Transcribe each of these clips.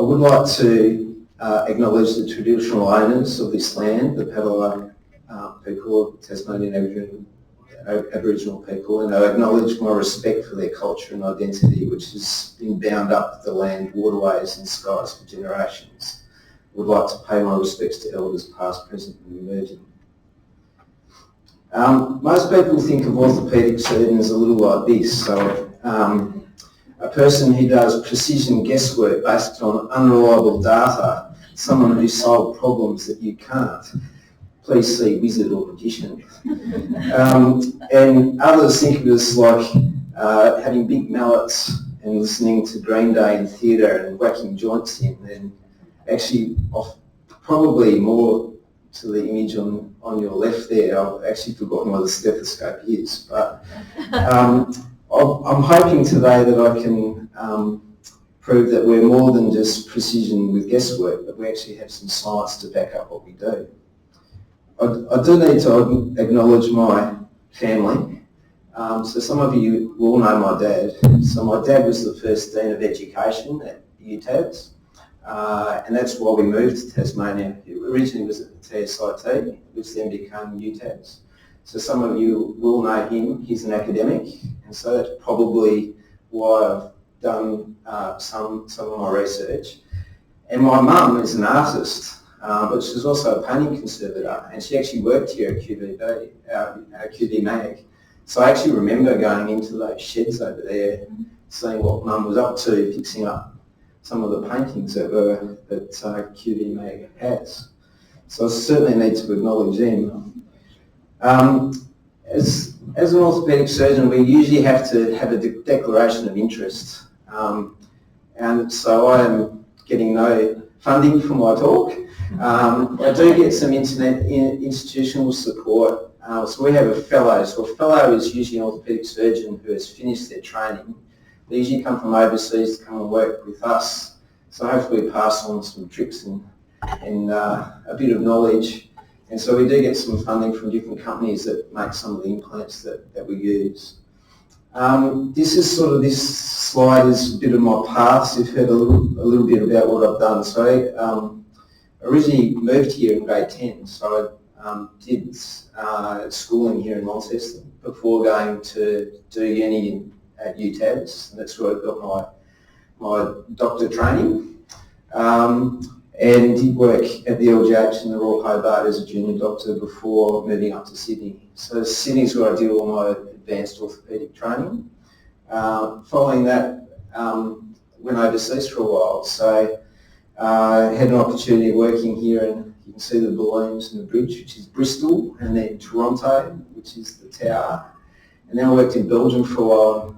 would like to acknowledge the traditional owners of this land, the Padilla people of Tasmanian Aboriginal people, and I acknowledge my respect for their culture and identity, which has been bound up with the land, waterways and skies for generations. I would like to pay my respects to elders past, present and emerging. Most people think of orthopaedic surgeons as a little like this. So a person who does precision guesswork based on unreliable data, someone who solves problems that you can't. Please see wizard or magician. And others think of us like having big mallets and listening to Green Day in theatre and whacking joints in, and actually probably more to the image on your left there. I've actually forgotten what the stethoscope is, but I'm hoping today that I can prove that we're more than just precision with guesswork, but we actually have some science to back up what we do. I do need to acknowledge my family. So some of you will know my dad. So my dad was the first Dean of Education at UTAS, and that's why we moved to Tasmania. He originally was at the TSIT, which then became UTAS. So some of you will know him. He's an academic, and so that's probably why I've done some of my research. And my mum is an artist. But she's also a painting conservator, and she actually worked here at QV Mag. So I actually remember going into those sheds over there, seeing what Mum was up to, fixing up some of the paintings that QV Mag has. So I certainly need to acknowledge them. As an orthopaedic surgeon, we usually have to have a declaration of interest, and so I am getting no funding for my talk. I do get some institutional support. So we have a fellow. So a fellow is usually an orthopaedic surgeon who has finished their training. They usually come from overseas to come and work with us. So hopefully we pass on some tricks and a bit of knowledge. And so we do get some funding from different companies that make some of the implants that we use. This slide is a bit of my path. So you've heard a little bit about what I've done. So originally moved here in grade 10, so I did schooling here in Launceston before going to do uni at UTAS, and that's where I got my doctor training, and did work at the LGH in the Royal Hobart as a junior doctor before moving up to Sydney. So Sydney's where I did all my advanced orthopaedic training. Following that, went overseas for a while. So had an opportunity of working here, and you can see the balloons and the bridge, which is Bristol, and then Toronto, which is the tower. And then I worked in Belgium for a while.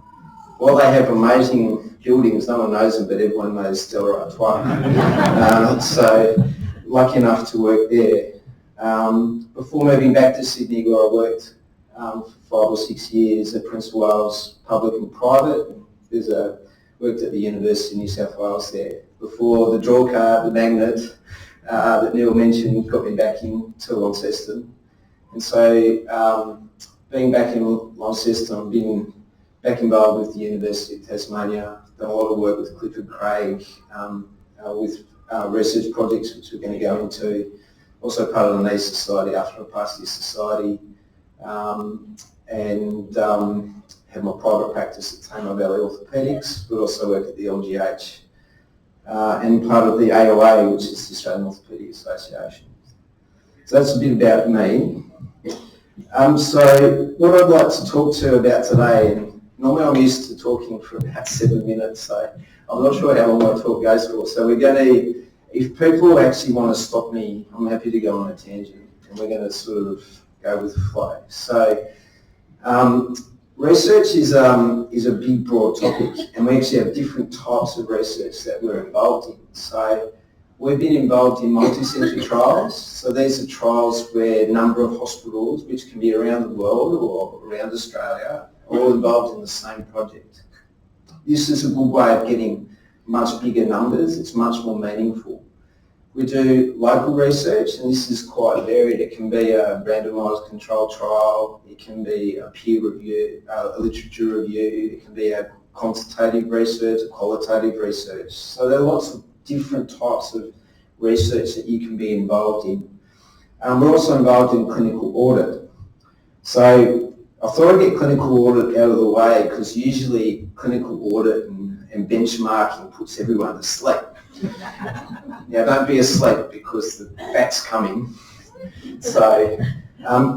While they have amazing buildings, no one knows them, but everyone knows Stella Artois. So lucky enough to work there. Before moving back to Sydney, where I worked for 5 or 6 years at Prince of Wales Public and Private. Worked at the University of New South Wales there. Before the draw card, the magnet that Neil mentioned, got me back into Launceston. And so being back in Launceston, I've been back involved with the University of Tasmania, done a lot of work with Clifford Craig, with research projects which we're going to go into. Also part of the Knee Society, Arthroplasty Society, and have my private practice at Tamar Valley Orthopaedics, but also work at the LGH, and part of the AOA, which is the Australian Orthopaedic Association. So that's a bit about me. So what I'd like to talk to you about today, and normally I'm used to talking for about 7 minutes, so I'm not sure how long my talk goes for. So we're going to, if people actually want to stop me, I'm happy to go on a tangent, and we're going to sort of go with the flow. So research is a big, broad topic, and we actually have different types of research that we're involved in. So we've been involved in multi-centre trials. So these are trials where a number of hospitals, which can be around the world or around Australia, are all involved in the same project. This is a good way of getting much bigger numbers. It's much more meaningful. We do local research, and this is quite varied. It can be a randomised controlled trial, it can be a peer review, a literature review, it can be a quantitative research, a qualitative research. So there are lots of different types of research that you can be involved in. We're also involved in clinical audit. So I thought I'd get clinical audit out of the way because usually clinical audit and benchmarking puts everyone to sleep. Now don't be asleep because the fat's coming. So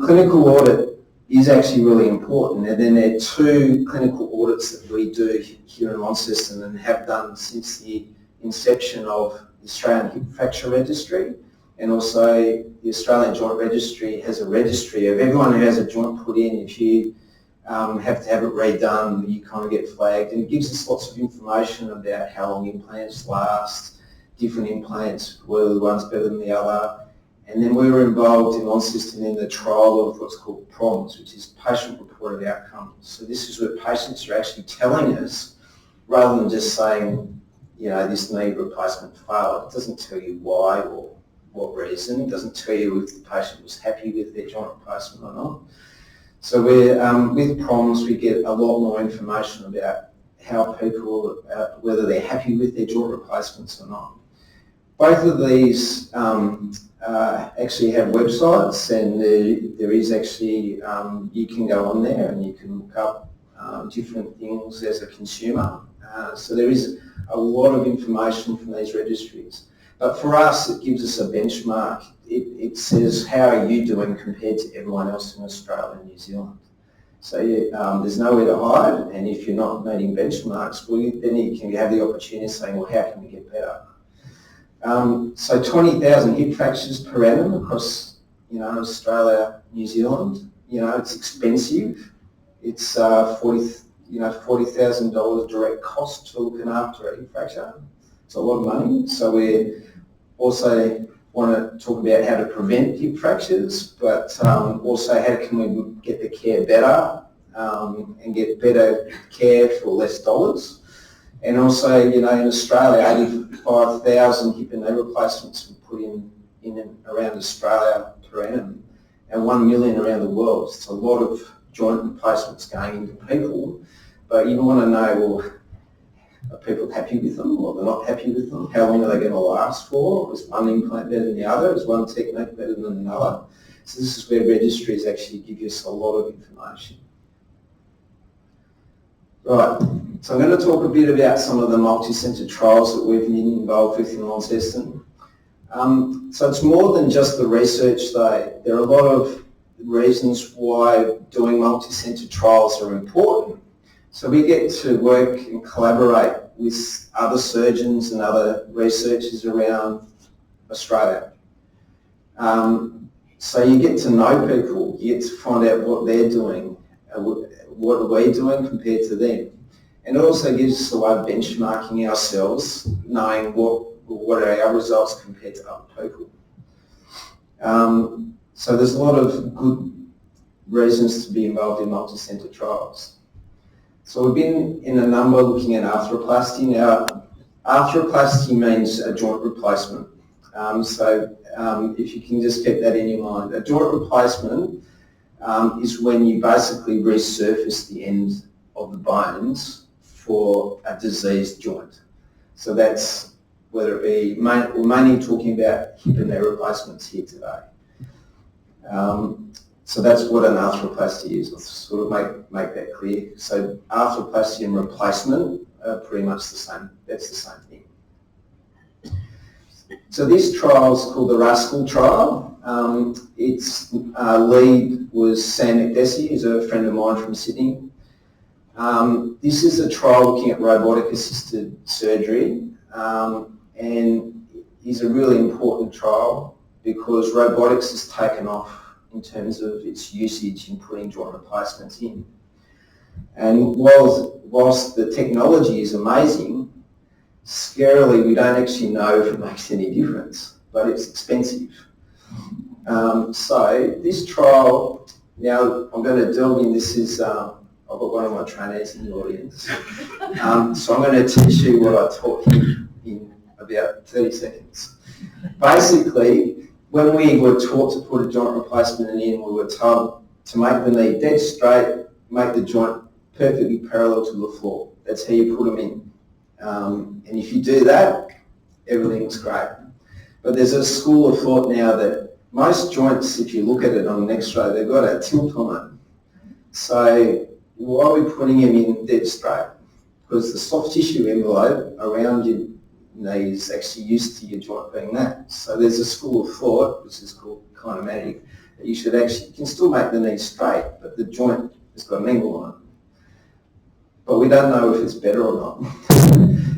clinical audit is actually really important, and then there are 2 clinical audits that we do here in Launceston and have done since the inception of the Australian Hip Fracture Registry, and also the Australian Joint Registry has a registry of everyone who has a joint put in. If you have to have it redone, you kind of get flagged, and it gives us lots of information about how long implants last, different implants, whether one's better than the other. And then we were involved in Launceston in the trial of what's called PROMS, which is patient-reported outcomes. So this is where patients are actually telling us, rather than just saying, you know, this knee replacement failed. It doesn't tell you why or what reason. It doesn't tell you if the patient was happy with their joint replacement or not. So we're, with PROMS, we get a lot more information about how people, whether they're happy with their joint replacements or not. Both of these actually have websites, and there is actually, you can go on there and you can look up different things as a consumer. So there is a lot of information from these registries. But for us, it gives us a benchmark. It says, how are you doing compared to everyone else in Australia and New Zealand? So there's nowhere to hide, and if you're not meeting benchmarks, well, then you can have the opportunity of saying, well, how can we get better? So 20,000 hip fractures per annum across, you know, Australia, New Zealand. You know, it's expensive. It's $40,000 direct cost to looking after a hip fracture. It's a lot of money. So we also want to talk about how to prevent hip fractures, but also how can we get the care better and get better care for less dollars. And also, you know, in Australia, 85,000 hip and knee replacements were put in and around Australia per annum, and 1 million around the world. It's a lot of joint replacements going into people, but you want to know, well, are people happy with them or they're not happy with them? How long are they going to last for? Is one implant better than the other? Is one technique better than another? So this is where registries actually give us a lot of information. Right, so I'm going to talk a bit about some of the multi-centre trials that we've been involved with in Launceston. So it's more than just the research though. There are a lot of reasons why doing multi-centre trials are important. So we get to work and collaborate with other surgeons and other researchers around Australia. So you get to know people, you get to find out what they're doing, what are we doing compared to them. And it also gives us a way of benchmarking ourselves, knowing what are our results compared to other people. So there's a lot of good reasons to be involved in multi-centre trials. So we've been in a number looking at arthroplasty. Now, arthroplasty means a joint replacement. If you can just keep that in your mind. A joint replacement is when you basically resurface the end of the bones for a diseased joint. So that's whether it be, we're mainly talking about hip and knee replacements here today. So that's what an arthroplasty is. Let's sort of make that clear. So arthroplasty and replacement are pretty much the same. That's the same thing. So this trial is called the Rascal trial. Its lead was Sam McDessie, who's a friend of mine from Sydney. This is a trial looking at robotic assisted surgery, and is a really important trial because robotics has taken off in terms of its usage in putting joint replacements in. And whilst the technology is amazing, scarily we don't actually know if it makes any difference, but it's expensive. So this trial, now I'm going to delve in, this is, I've got one of my trainees in the audience. So I'm going to teach you what I taught him in about 30 seconds. Basically, when we were taught to put a joint replacement in, we were told to make the knee dead straight, make the joint perfectly parallel to the floor. That's how you put them in. And if you do that, everything's great. But there's a school of thought now that most joints, if you look at it on an x-ray, they've got a tilt on it. So why are we putting them in dead straight? Because the soft tissue envelope around your knee is actually used to your joint being that. So there's a school of thought, which is called kinematic, that you should actually, you can still make the knee straight, but the joint has got an angle on it. But we don't know if it's better or not.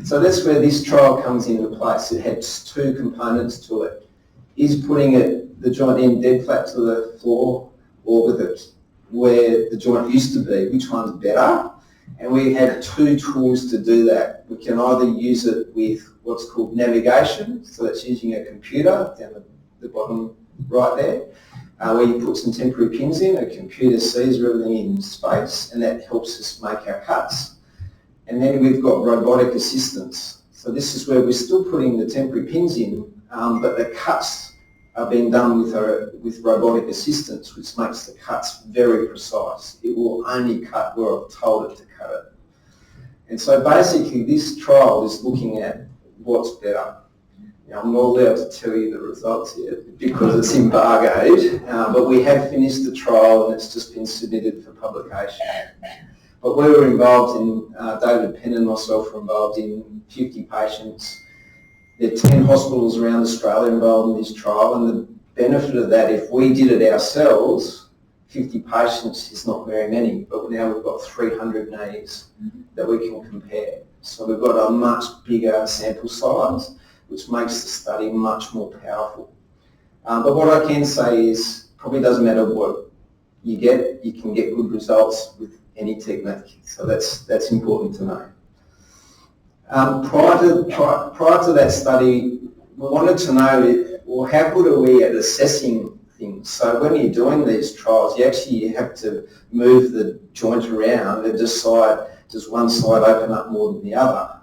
So that's where this trial comes into place. It has two components to it. Is putting the joint in dead flat to the floor, or with it where the joint used to be, which one's better? And we have two tools to do that. We can either use it with what's called navigation, so that's using a computer down the bottom right there, where you put some temporary pins in, a computer sees everything in space, and that helps us make our cuts. And then we've got robotic assistance. So this is where we're still putting the temporary pins in, but the cuts are being done with robotic assistance, which makes the cuts very precise. It will only cut where I've told it to cut it. And so basically this trial is looking at what's better. Now, I'm not allowed to tell you the results yet because it's embargoed, but we have finished the trial and it's just been submitted for publication. But we were involved in, David Penn and myself were involved in 50 patients. There are 10 hospitals around Australia involved in this trial, and the benefit of that, if we did it ourselves, 50 patients is not very many, but now we've got 300 knees that we can compare. So we've got a much bigger sample size, which makes the study much more powerful. But what I can say is, probably doesn't matter what you get, you can get good results with any technique. So that's important to know. Prior to that study, we wanted to know, well, how good are we at assessing things? So when you're doing these trials, you actually have to move the joint around and decide, does one side open up more than the other?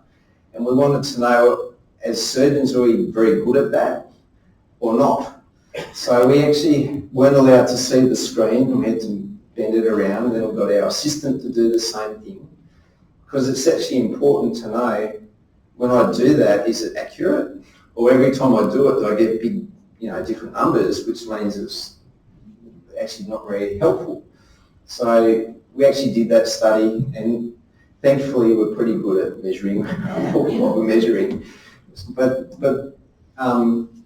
And we wanted to know, as surgeons, are we very good at that or not? So we actually weren't allowed to see the screen, we had to bend it around, and then we got our assistant to do the same thing. Because it's actually important to know, when I do that, is it accurate? Or every time I do it, I get big, different numbers, which means it's actually not very helpful. So we actually did that study, and thankfully we're pretty good at measuring what we're measuring. But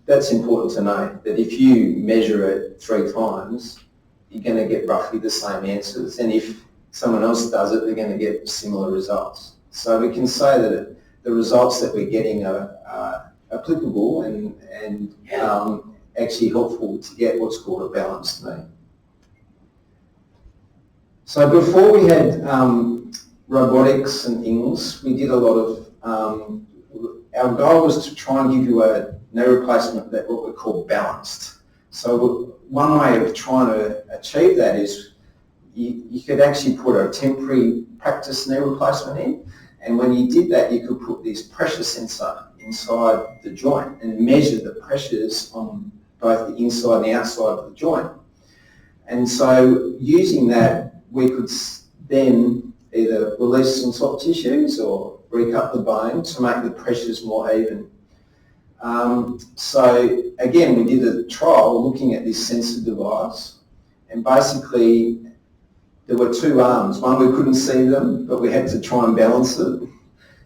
that's important to know, that if you measure it 3 times, you're going to get roughly the same answers. And if someone else does it, they're going to get similar results. So we can say that the results that we're getting are applicable and actually helpful to get what's called a balanced knee. So before we had robotics and things, we did a lot of, our goal was to try and give you a knee replacement that what we call balanced. So one way of trying to achieve that is you could actually put a temporary practice knee replacement in, and when you did that, you could put this pressure sensor inside the joint and measure the pressures on both the inside and the outside of the joint. And so using that, we could then either release some soft tissues or recut the bone to make the pressures more even. So again, we did a trial looking at this sensor device, and basically there were 2 arms. One, we couldn't see them, but we had to try and balance it.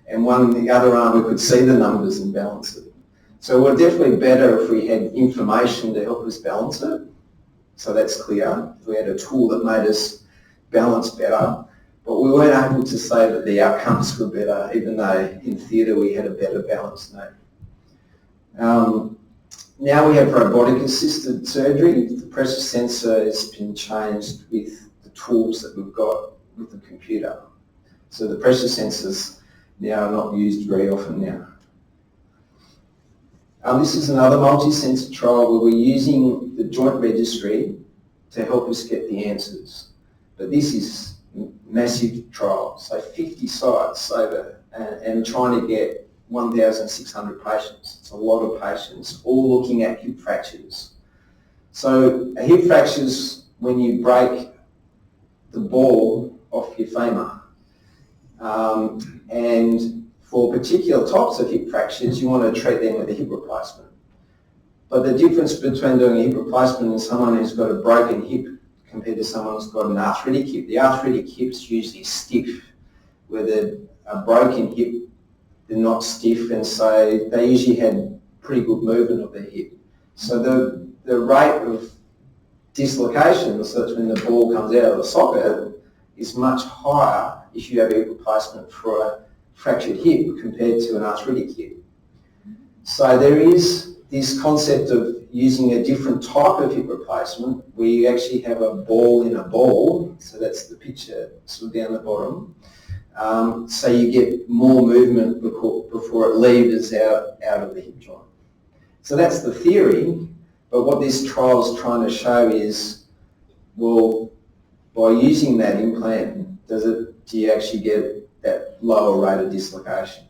And the other arm, we could see the numbers and balance it. So we're definitely better if we had information to help us balance it. So that's clear. If we had a tool that made us balance better. But we weren't able to say that the outcomes were better, even though in theatre we had a better balanced knee. Now we have robotic assisted surgery. The pressure sensor has been changed with the tools that we've got with the computer. So the pressure sensors now are not used very often now. This is another multi-sensor trial where we're using the joint registry to help us get the answers. But this is massive trial, so 50 sites over, and trying to get 1,600 patients. It's a lot of patients, all looking at hip fractures. So a hip fracture is when you break the ball off your femur. And for particular types of hip fractures, you want to treat them with a hip replacement. But the difference between doing a hip replacement and someone who's got a broken hip compared to someone who's got an arthritic hip, the arthritic hip's usually stiff, where a broken hip, they're not stiff, and so they usually had pretty good movement of their hip. So the rate of dislocation, so that's when the ball comes out of the socket, is much higher if you have a hip replacement for a fractured hip compared to an arthritic hip. So there is this concept of using a different type of hip replacement where you actually have a ball in a ball, so that's the picture sort of down the bottom, so you get more movement before it levers out of the hip joint. So that's the theory, but what this trial is trying to show is, well, by using that implant, do you actually get that lower rate of dislocation?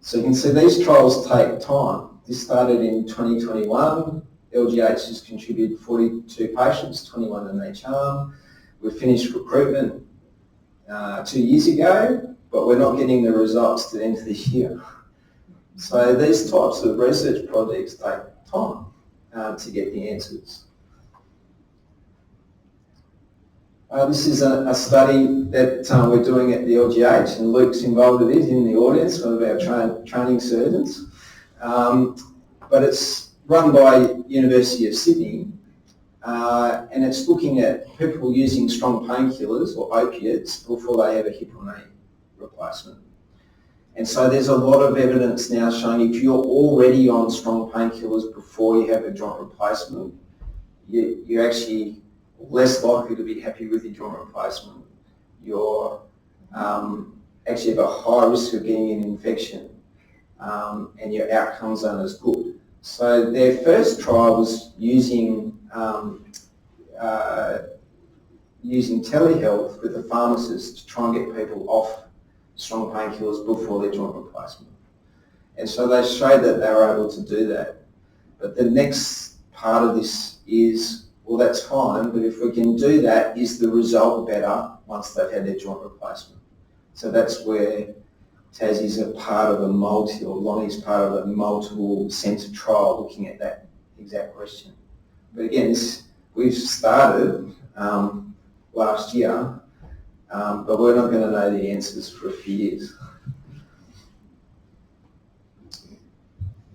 So you can see these trials take time. This started in 2021. LGH has contributed 42 patients, 21 in each arm. We finished recruitment 2 years ago, but we're not getting the results to the end of this year. So these types of research projects take time to get the answers. This is a study that we're doing at the LGH, and Luke's involved with it in the audience, one of our training surgeons. But it's run by University of Sydney, and it's looking at people using strong painkillers or opiates before they have a hip or knee replacement. And so there's a lot of evidence now showing if you're already on strong painkillers before you have a joint replacement, you're actually less likely to be happy with your joint replacement. You're actually have a high risk of getting an infection, and your outcomes aren't as good. So their first trial was using telehealth with a pharmacist to try and get people off strong painkillers before their joint replacement. And so they showed that they were able to do that. But the next part of this is, well, that's fine, but if we can do that, is the result better once they've had their joint replacement? So that's where Tassie's a part of Lonnie's part of a multiple centre trial looking at that exact question. But again, we've started last year, but we're not going to know the answers for a few years.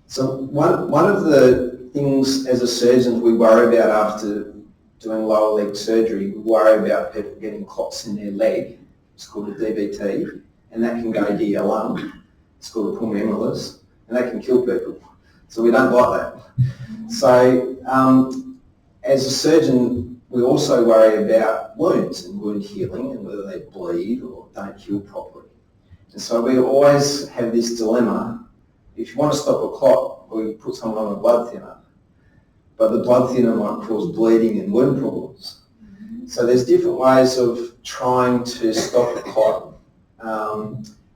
So one of the things as a surgeon we worry about after doing lower leg surgery, we worry about people getting clots in their leg. It's called a DVT, and that can go to your lung. It's called a pulmonary embolus, and that can kill people. So we don't like that. So as a surgeon, we also worry about wounds and wound healing and whether they bleed or don't heal properly. And so we always have this dilemma. If you want to stop a clot, well, you put someone on a blood thinner, but the blood thinner might cause bleeding and wound problems. So there's different ways of trying to stop a clot.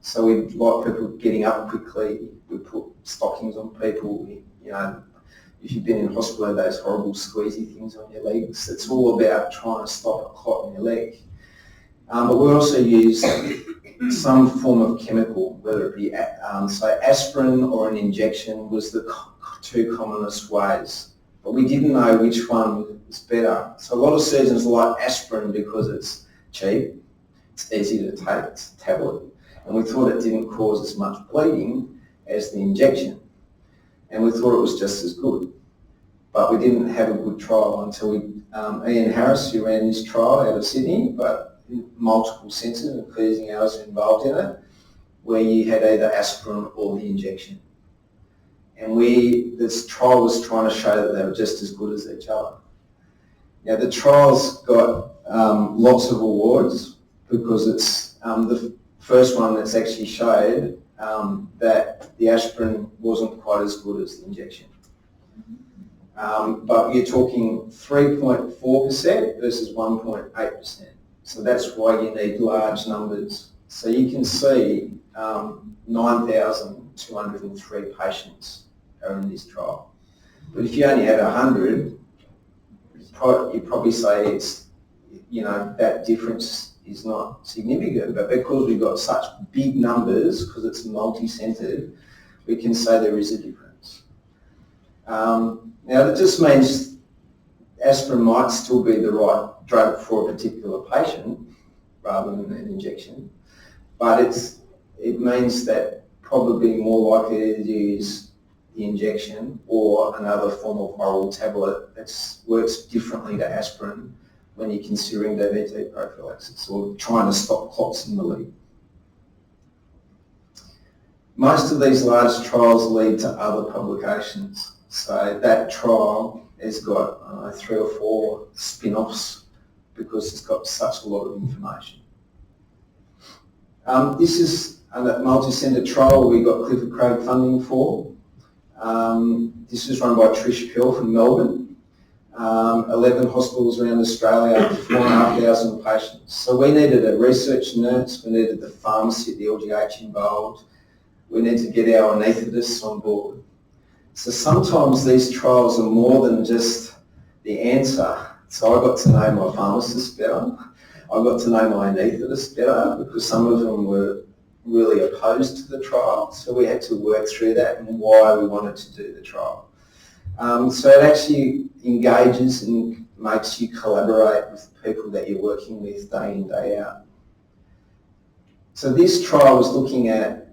So we like people getting up quickly. We put stockings on people. You know, if you've been in hospital, those horrible squeezy things on your legs. It's all about trying to stop a clot in your leg. But we also use some form of chemical, whether it be so aspirin or an injection was the two commonest ways. But we didn't know which one was better. So a lot of surgeons like aspirin because it's cheap, it's easy to take, it's a tablet, and we thought it didn't cause as much bleeding as the injection. And we thought it was just as good. But we didn't have a good trial until Ian Harris, who ran this trial out of Sydney, but multiple centres, including ours, are involved in it, where you had either aspirin or the injection. And this trial was trying to show that they were just as good as each other. Now the trial's got lots of awards because it's the first one that's actually showed that the aspirin wasn't quite as good as the injection. But you're talking 3.4% versus 1.8%. So that's why you need large numbers. So you can see 9,203 patients are in this trial. But if you only had 100, you'd probably say it's, that difference is not significant, but because we've got such big numbers, because it's multi-centred, we can say there is a difference. Now that just means aspirin might still be the right drug for a particular patient rather than an injection, but it means that probably more likely to use the injection or another form of oral tablet that works differently to aspirin when you're considering diabetes prophylaxis or trying to stop clots in the leg. Most of these large trials lead to other publications. So that trial has got 3 or 4 spin-offs because it's got such a lot of information. This is a multi-centre trial we got Clifford Craig funding for. This was run by Trish Pell from Melbourne. 11 hospitals around Australia, 4,500 patients. So we needed a research nurse, we needed the pharmacy at the LGH involved, we need to get our anaesthetists on board. So sometimes these trials are more than just the answer. So I got to know my pharmacist better, I got to know my anaesthetist better because some of them were really opposed to the trial, so we had to work through that and why we wanted to do the trial. So it actually engages and makes you collaborate with people that you're working with day in, day out. So this trial was looking at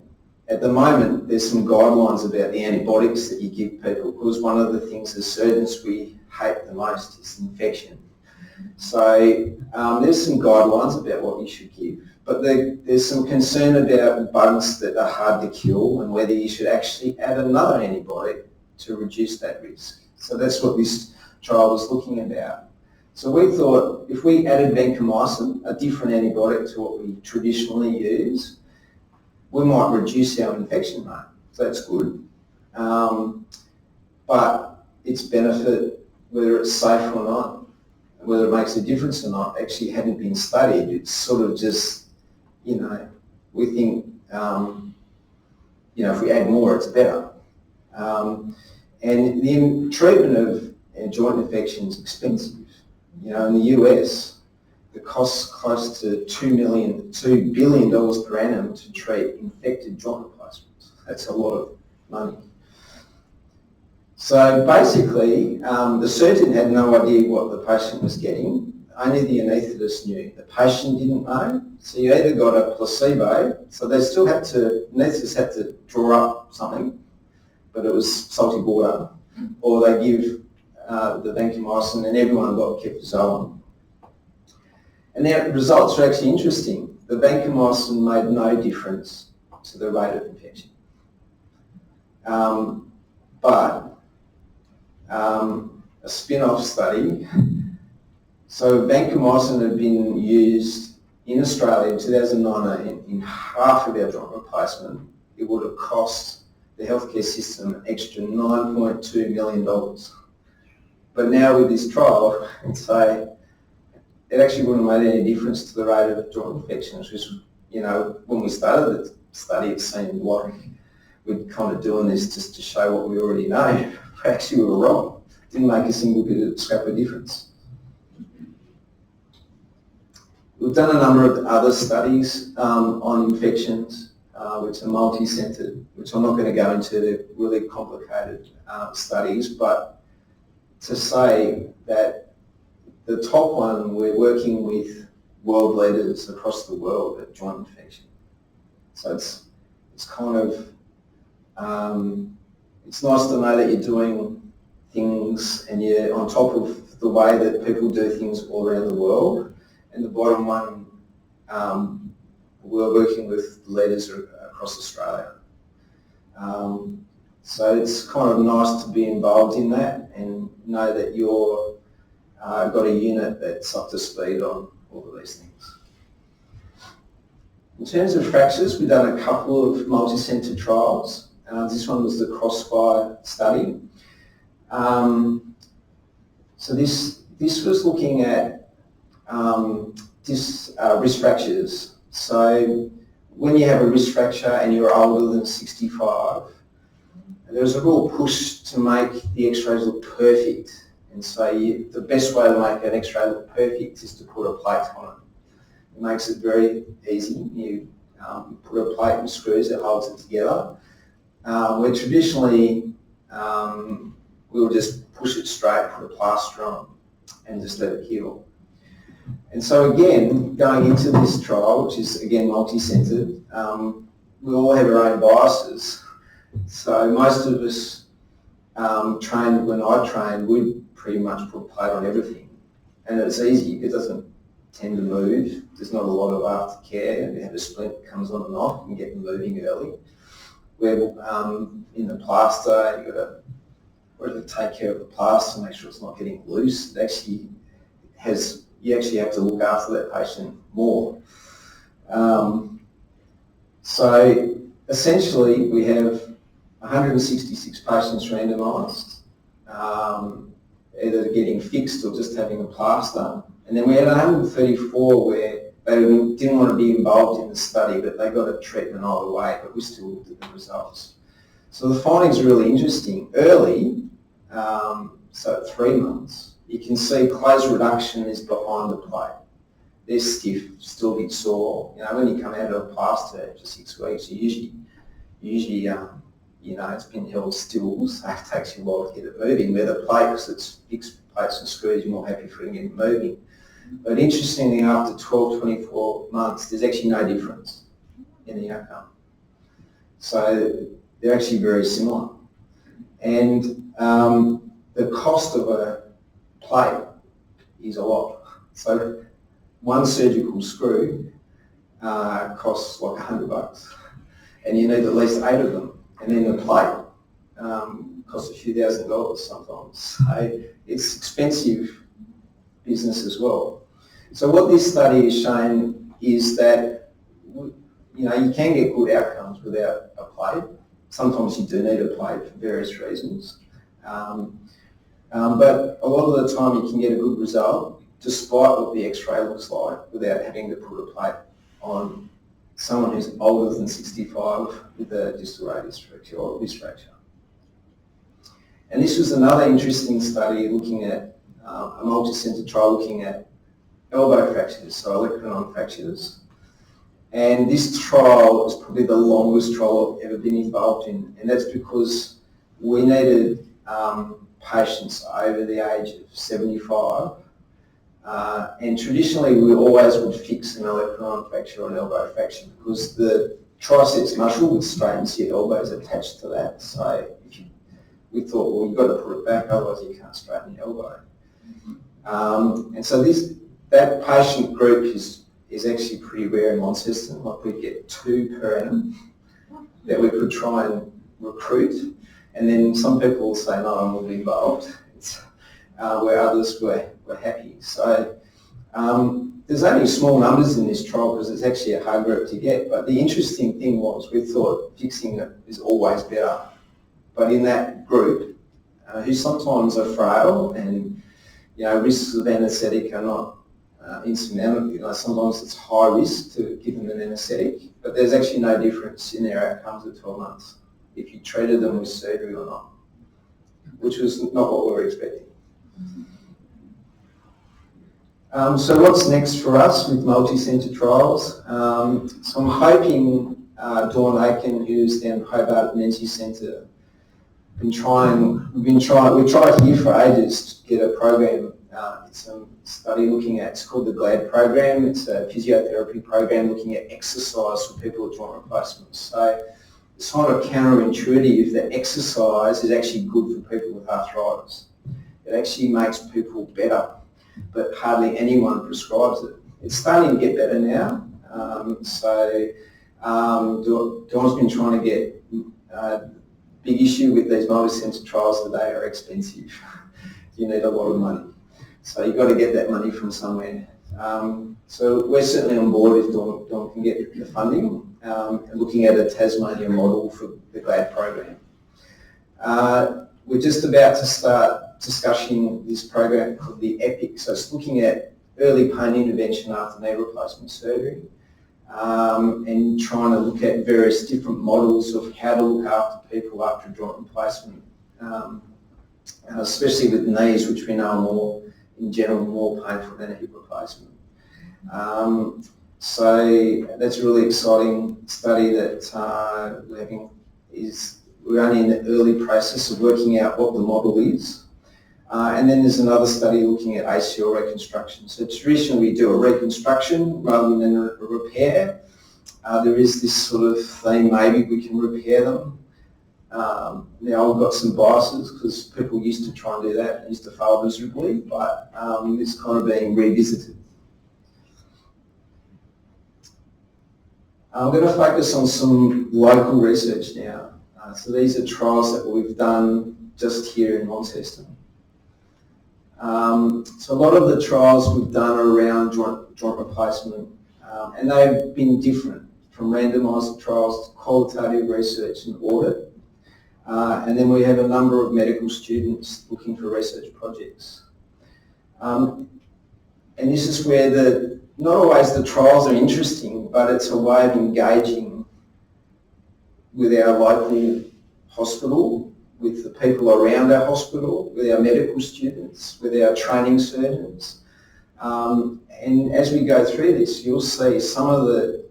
the moment, there's some guidelines about the antibiotics that you give people because one of the things as surgeons we hate the most is infection. So there's some guidelines about what you should give, but there's some concern about bugs that are hard to kill and whether you should actually add another antibiotic to reduce that risk. So that's what this trial was looking about. So we thought if we added vancomycin, a different antibiotic to what we traditionally use, we might reduce our infection rate. So that's good. But its benefit, whether it's safe or not, whether it makes a difference or not, actually hadn't been studied. It's sort of just, we think, if we add more, it's better. And the treatment of joint infection is expensive. In the US, the costs close to $2 billion per annum to treat infected joint replacements. That's a lot of money. So basically, the surgeon had no idea what the patient was getting. Only the anaesthetist knew. The patient didn't know. So you either got a placebo, so they still had to, anesthetists had to draw up something, but it was salty water, or they give the vancomycin and everyone got ceftriaxone. And the results are actually interesting. The vancomycin made no difference to the rate of infection. But a spin-off study, so vancomycin had been used in Australia in 2019 in half of our joint replacement. It would have cost the healthcare system an extra $9.2 million. But now with this trial, I'd say it actually wouldn't have made any difference to the rate of joint infections, which, when we started the study, it seemed like we're kind of doing this just to show what we already know. Actually, we were wrong. It didn't make a single bit of scrap of difference. We've done a number of other studies on infections, which are multi-centred, which I'm not going to go into. They're really complicated studies, but to say that the top one, we're working with world leaders across the world at joint infection. So it's kind of, it's nice to know that you're doing things and you're on top of the way that people do things all around the world. And the bottom one, we're working with leaders across Australia. So it's kind of nice to be involved in that and know that you're got a unit that's up to speed on all of these things. In terms of fractures, we've done a couple of multi-centre trials. This one was the Crossfire study. So this was looking at wrist fractures. So when you have a wrist fracture and you're older than 65, there's a real push to make the x-rays look perfect. And so the best way to make an x-ray look perfect is to put a plate on it. makes it very easy. You put a plate with screws that holds it together. Where traditionally we'll just push it straight, put a plaster on, and just let it heal. And so again, going into this trial, which is again multi-centred, we all have our own biases. So most of us trained, when I trained, we'd pretty much put a plate on everything. And it's easy, it doesn't tend to move. There's not a lot of aftercare. You have a splint that comes on and off, you can get them moving early. Where in the plaster, you've got to take care of the plaster, make sure it's not getting loose. It actually has, you actually have to look after that patient more. So essentially we have 166 patients randomised, either getting fixed or just having a plaster. And then we had 134 where they didn't want to be involved in the study, but they got a treatment either way, but we still looked at the results. So the findings are really interesting. Early, so at 3 months, you can see closure reduction is behind the plate. They're stiff, still a bit sore. You know, when you come out of a plaster after 6 weeks, you usually you know, it's been held still, so it takes you a while to get it moving. Where the plate, because it's fixed plates and screws, you're more happy for it to get it moving. But interestingly, after 12, 24 months, there's actually no difference in the outcome. So they're actually very similar. And the cost of a plate is a lot. So one surgical screw costs like $100, and you need at least 8 of them. And then the plate costs a few $1,000s sometimes. So it's expensive business as well. So what this study has shown is that you can get good outcomes without a plate. Sometimes you do need a plate for various reasons. But a lot of the time you can get a good result despite what the X-ray looks like without having to put a plate on someone who's older than 65 with a distal radius fracture or wrist fracture. And this was another interesting study looking at a multi-centre trial looking at elbow fractures, so olecranon fractures. And this trial is probably the longest trial I've ever been involved in, and that's because we needed patients over the age of 75, and traditionally we always would fix an olecranon fracture or an elbow fracture because the triceps muscle would straightens your elbows attached to that. So we thought, well, you've got to put it back, otherwise you can't straighten your elbow. And so that patient group is actually pretty rare in Launceston. Like we'd get 2 per annum that we could try and recruit, and then some people will say, no, I'm not involved, where others were happy. So there's only small numbers in this trial because it's actually a hard group to get, but the interesting thing was we thought fixing it is always better. But in that group, who sometimes are frail and risks of anaesthetic are not insurmountable. Sometimes it's high risk to give them an anaesthetic, but there's actually no difference in their outcomes at 12 months if you treated them with surgery or not, which was not what we were expecting. So what's next for us with multi-centre trials? So I'm hoping Dawn Aiken, who's down Hobart Menzies Centre, we've tried here for ages to get a program. It's a study looking at, it's called the GLAD program. It's a physiotherapy program looking at exercise for people with joint replacements. So it's kind of counterintuitive that exercise is actually good for people with arthritis. It actually makes people better, but hardly anyone prescribes it. It's starting to get better now. Dawn's been trying to get big issue with these multi-centre trials today are expensive. You need a lot of money. So you've got to get that money from somewhere. So we're certainly on board if Dawn can get the funding, looking at a Tasmania model for the GLAD program. We're just about to start discussing this program called the EPIC. So it's looking at early pain intervention after knee replacement surgery, and trying to look at various different models of how to look after people after joint replacement, especially with knees, which we know are more, in general, more painful than a hip replacement. So that's a really exciting study that we're having. We're only in the early process of working out what the model is. And then there's another study looking at ACL reconstruction. So traditionally we do a reconstruction rather than a repair. There is this sort of thing, maybe we can repair them. Now I've got some biases because people used to try and do that, used to fail miserably, but it's kind of being revisited. I'm going to focus on some local research now. So these are trials that we've done just here in Launceston. So a lot of the trials we've done are around joint replacement, and they've been different, from randomised trials to qualitative research and audit. And then we have a number of medical students looking for research projects. And this is where not always the trials are interesting, but it's a way of engaging with our local hospital, with the people around our hospital, with our medical students, with our training surgeons. And as we go through this, you'll see some of the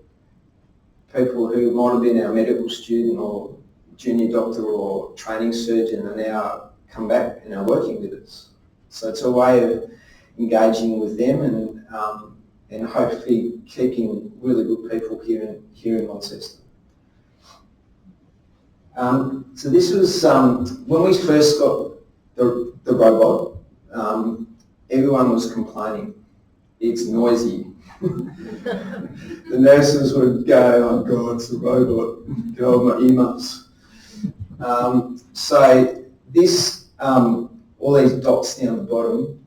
people who might have been our medical student or junior doctor or training surgeon are now come back and are working with us. So it's a way of engaging with them and hopefully keeping really good people here in Launceston. So this was, when we first got the robot, everyone was complaining. It's noisy. The nurses would go, oh God, it's a robot, get hold of my earmuffs. So this, all these dots down the bottom,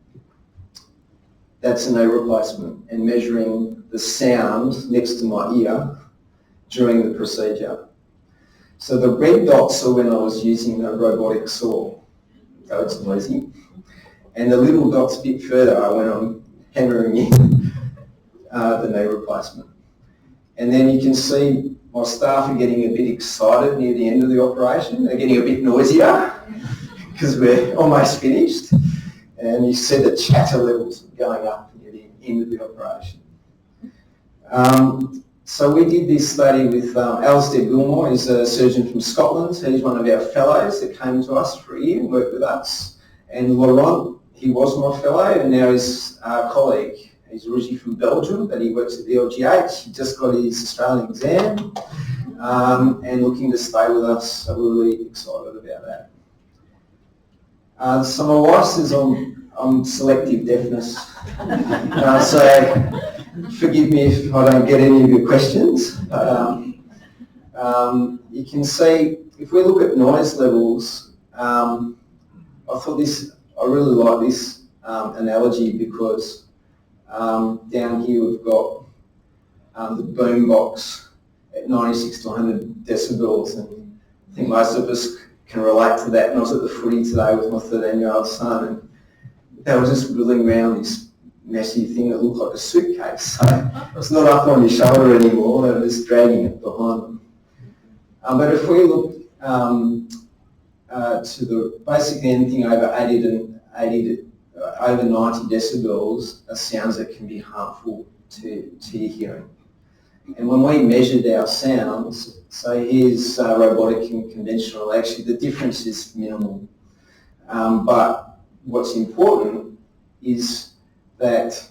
that's a knee replacement and measuring the sound next to my ear during the procedure. So the red dots are when I was using a robotic saw, so it's noisy. And the little dots a bit further are when I'm hammering in the knee replacement. And then you can see my staff are getting a bit excited near the end of the operation. They're getting a bit noisier because we're almost finished. And you see the chatter levels going up near the end of the operation. So we did this study with Alistair Gilmore. He's a surgeon from Scotland. He's one of our fellows that came to us for a year and worked with us. And Laurent, he was my fellow and now he's our colleague. He's originally from Belgium, but he works at the LGH. He just got his Australian exam and looking to stay with us. So we're really excited about that. So my wife says I'm selective deafness. So forgive me if I don't get any of your questions. You can see, if we look at noise levels, I really like this analogy because down here we've got the boom box at 96 to 100 decibels, and I think most of us can relate to that. And I was at the footy today with my 13-year-old son, and they were just wheeling around this messy thing that looked like a suitcase. So it's not up on your shoulder anymore, they were just dragging it behind them. But if we look to basically anything over 80 over 90 decibels are sounds that can be harmful to your hearing. And when we measured our sounds, so here's robotic and conventional, actually the difference is minimal. But what's important is that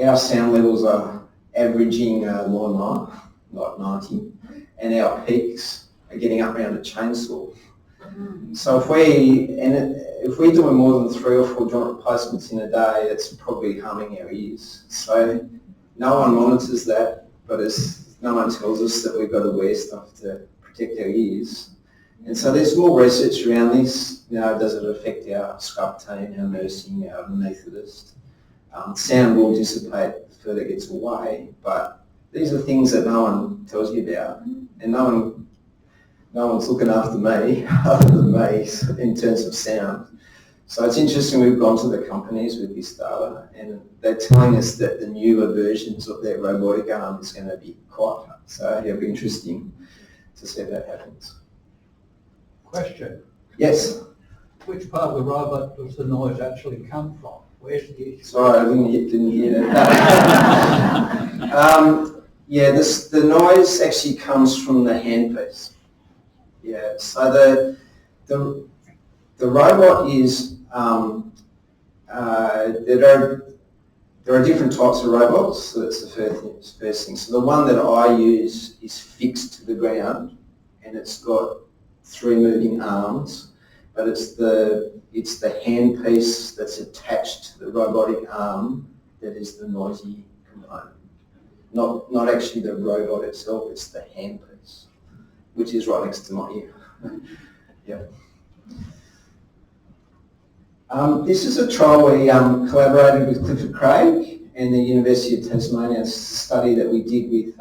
our sound levels are averaging more like 90, and our peaks are getting up around a chainsaw. So if we're doing more than 3 or 4 joint replacements in a day, that's probably harming our ears. So no one monitors that, but no one tells us that we've got to wear stuff to protect our ears. And so there's more research around this. Does it affect our scrub team, our nursing, our anaesthetists? Sound will dissipate the further it gets away, but these are things that no one tells you about, and no one's looking after me other than me in terms of sound. So it's interesting, we've gone to the companies with this data and they're telling us that the newer versions of their robotic arm is going to be quieter. So it'll be interesting to see if that happens. Question. Yes? Which part of the robot does the noise actually come from? Where's the issue? Sorry, I didn't hear that. Yeah, the noise actually comes from the handpiece. Yeah, so the robot is, there are different types of robots, so that's the first thing. So the one that I use is fixed to the ground, and it's got 3 moving arms, but it's the handpiece that's attached to the robotic arm that is the noisy component. Not actually the robot itself, it's the handpiece, which is right next to my ear. Yeah. This is a trial we collaborated with Clifford Craig and the University of Tasmania. It's a study that we did with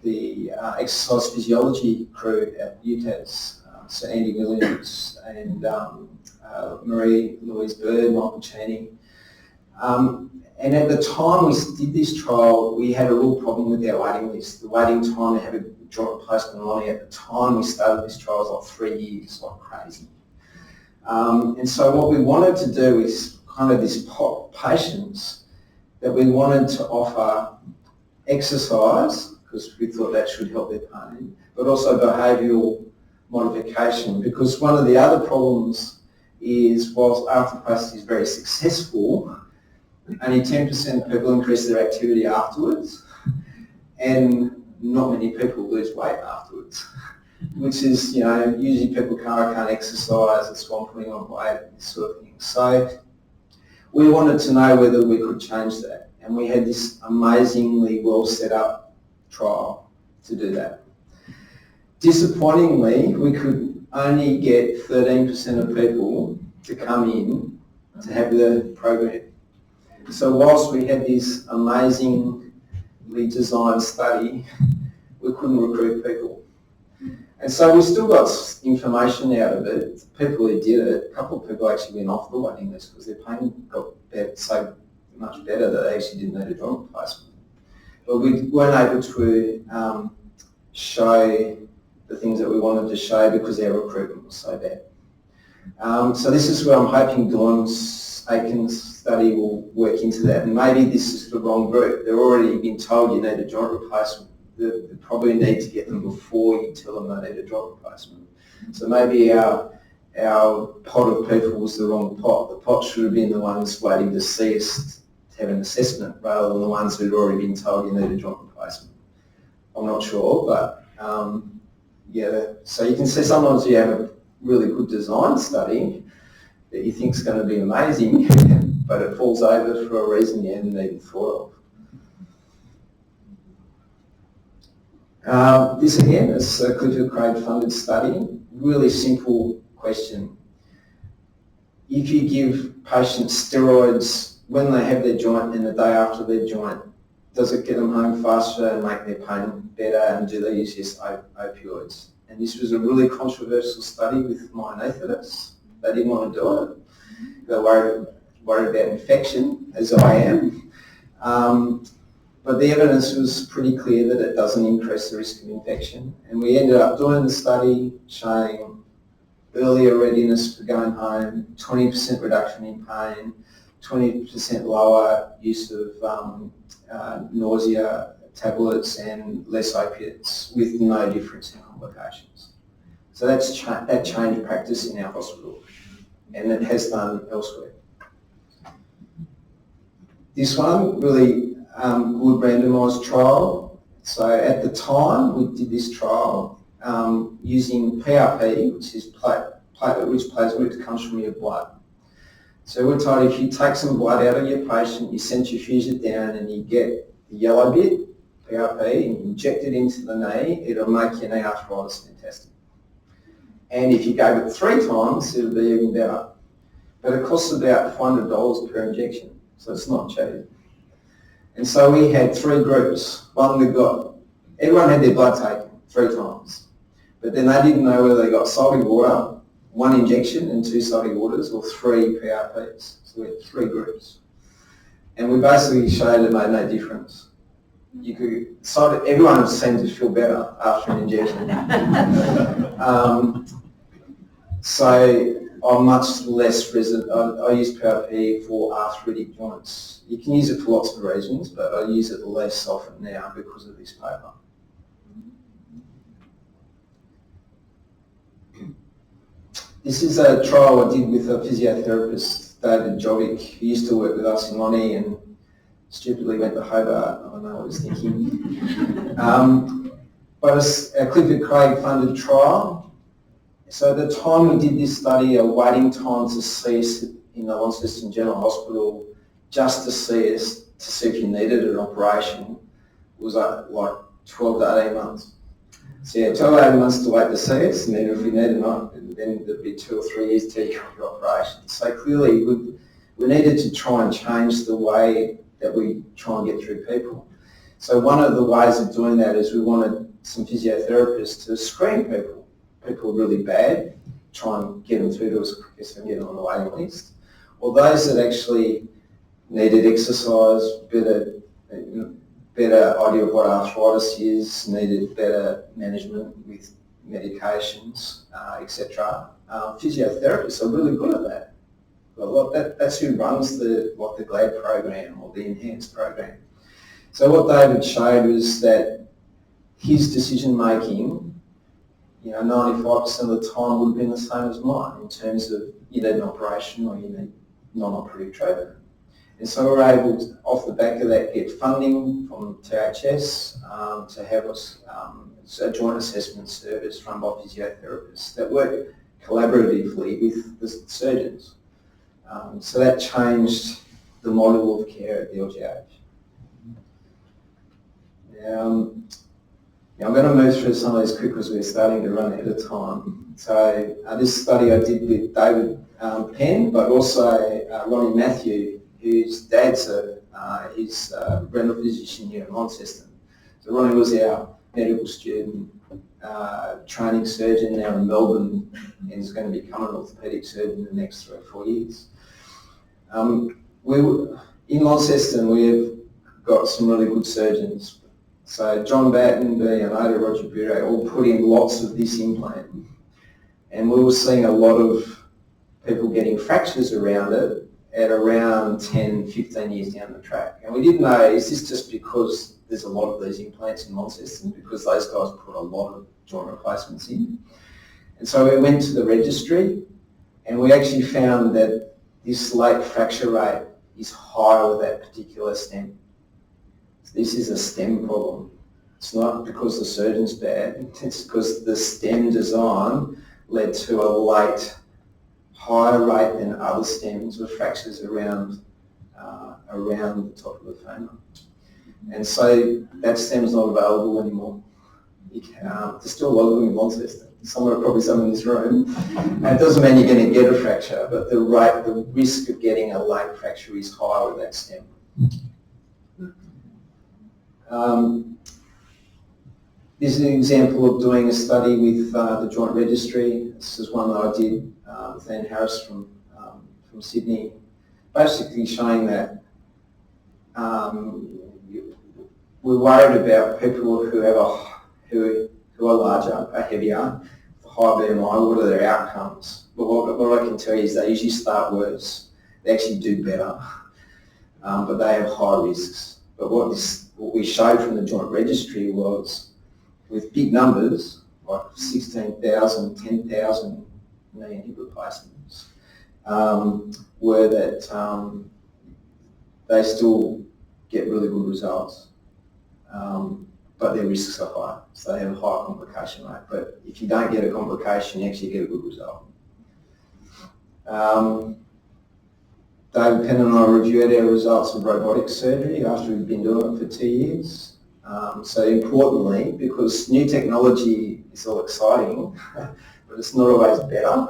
the exercise physiology crew at UTAS, so Andy Williams and Marie-Louise Bird, Michael Chaney. And at the time we did this trial, we had a real problem with our waiting list. The waiting time to have a joint replacement on at the time we started this trial was like 3 years, like crazy. And so what we wanted to do is kind of this pot patients that we wanted to offer exercise, because we thought that should help their pain, but also behavioural modification, because one of the other problems is whilst arthroplasty is very successful, only 10% of people increase their activity afterwards, and not many people lose weight afterwards. Which is, you know, usually people can't exercise, that's why I'm putting on weight, this sort of thing. So we wanted to know whether we could change that, and we had this amazingly well set up trial to do that. Disappointingly, we could only get 13% of people to come in to have the program. So whilst we had this amazingly designed study, we couldn't recruit people. And so we still got information out of it. People who did it, a couple of people actually went off the waiting list because their pain got so much better that they actually didn't need a joint replacement. But we weren't able to show the things that we wanted to show because our recruitment was so bad. So this is where I'm hoping Dawn's Aiken's study will work into that. And maybe this is the wrong group. They're already been told you need a joint replacement. They probably need to get them before you tell them they need a joint replacement. So maybe our pot of people was the wrong pot. The pot should have been the ones waiting to see us to have an assessment rather than the ones who'd already been told you need a joint replacement. I'm not sure, but yeah. So you can see sometimes you have a really good design study that you think is going to be amazing, but it falls over for a reason you hadn't even thought of. This again is a Clifford Craig funded study. Really simple question. If you give patients steroids when they have their joint and the day after their joint, does it get them home faster and make their pain better, and do they use just opioids? And this was a really controversial study with my anaesthetists. They didn't want to do it. They were worried about infection, as I am. But the evidence was pretty clear that it doesn't increase the risk of infection. And we ended up doing the study showing earlier readiness for going home, 20% reduction in pain, 20% lower use of nausea tablets and less opiates with no difference in complications. So that changed practice in our hospital, and it has done elsewhere. This one, really good randomised trial. So at the time we did this trial using PRP, which is platelet-rich plasma, which comes from your blood. So we're told if you take some blood out of your patient, you centrifuge it down and you get the yellow bit, PRP, and you inject it into the knee, it'll make your knee arthritis fantastic. And if you gave it 3 times, it'll be even better. But it costs about $400 per injection, so it's not cheap. And so we had 3 groups. Everyone had their blood taken 3 times, but then they didn't know whether they got salty water, 1 injection and 2 salty waters, or 3 PRPs. So we had 3 groups. And we basically showed it made no difference. Everyone seemed to feel better after an injection. So I'm much less resident. I use PRP for arthritic joints. You can use it for lots of reasons, but I use it less often now because of this paper. This is a trial I did with a physiotherapist, David Jovic, who used to work with us in Lonnie and stupidly went to Hobart. I don't know what I was thinking. But it's a Clifford Craig funded trial. So at the time we did this study, a waiting time to see us in the Launceston General Hospital just to see us, to see if you needed an operation, was like 12 to 18 months. So yeah, 12 to 18 months to wait to see us, and then if we needed not, then there'd be 2 or 3 years to your operation. So clearly we needed to try and change the way that we try and get through people. So one of the ways of doing that is we wanted some physiotherapists to screen people really bad, try and get them through to us quick as we can get them on the waiting list, or those that actually needed exercise, better idea of what arthritis is, needed better management with medications, etc. Physiotherapists are really good at that. Well, that's who runs the GLAD program or the enhanced program. So what David showed was that his decision making, 95% of the time would have been the same as mine in terms of you need an operation or you need non-operative treatment. And so we were able to, off the back of that, get funding from THS to have us a joint assessment service run by physiotherapists that work collaboratively with the surgeons. So that changed the model of care at the LGH. I'm going to move through some of these quick because we're starting to run out of time. So this study I did with David Penn, but also Ronnie Matthew, whose dad's he's a renal physician here in Launceston. So Ronnie was our medical student, training surgeon now in Melbourne, and is going to become an orthopaedic surgeon in the next 3 or 4 years. In Launceston, we've got some really good surgeons. So John Batten, Leonardo, Roger Bure, all put in lots of this implant. And we were seeing a lot of people getting fractures around it at around 10, 15 years down the track. And we didn't know, is this just because there's a lot of these implants in Launceston, because those guys put a lot of joint replacements in. And so we went to the registry and we actually found that this late fracture rate is higher with that particular stem. This is a stem problem. It's not because the surgeon's bad, it's because the stem design led to a late, higher rate than other stems of fractures around the top of the femur. And so that stem's not available anymore. There's still a lot of them in Launceston. Probably some in this room. And it doesn't mean you're going to get a fracture, but the risk of getting a late fracture is higher with that stem. This is an example of doing a study with the Joint Registry. This is one that I did with Anne Harris from Sydney, basically showing that we're worried about people who are larger, are heavier, high BMI. What are their outcomes? But what I can tell you is they usually start worse. They actually do better, but they have high risks. But what we showed from the Joint Registry was, with big numbers, like 16,000, 10,000 knee and hip replacements, were that they still get really good results, but their risks are high, so they have a high complication rate. But if you don't get a complication, you actually get a good result. David Penn and I reviewed our results of robotic surgery after we'd been doing it for 2 years. So importantly, because new technology is all exciting, but it's not always better.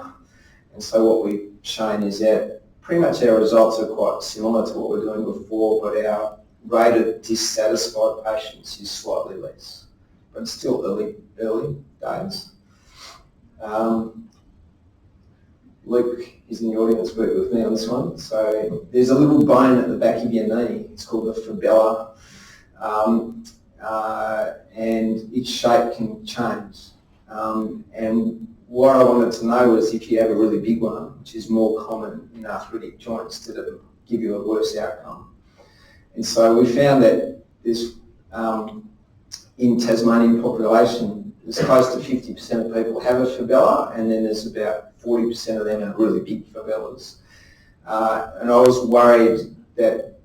And so what we've shown is that pretty much our results are quite similar to what we were doing before, but our rate of dissatisfied patients is slightly less. But it's still early days. Luke is in the audience, worked with me on this one. So there's a little bone at the back of your knee. It's called the fibula, and its shape can change. And what I wanted to know was if you have a really big one, which is more common in arthritic joints, did it give you a worse outcome? And so we found that this, in Tasmanian population, there's close to 50% of people have a fibella, and then there's about 40% of them have really big fibellas. And I was worried that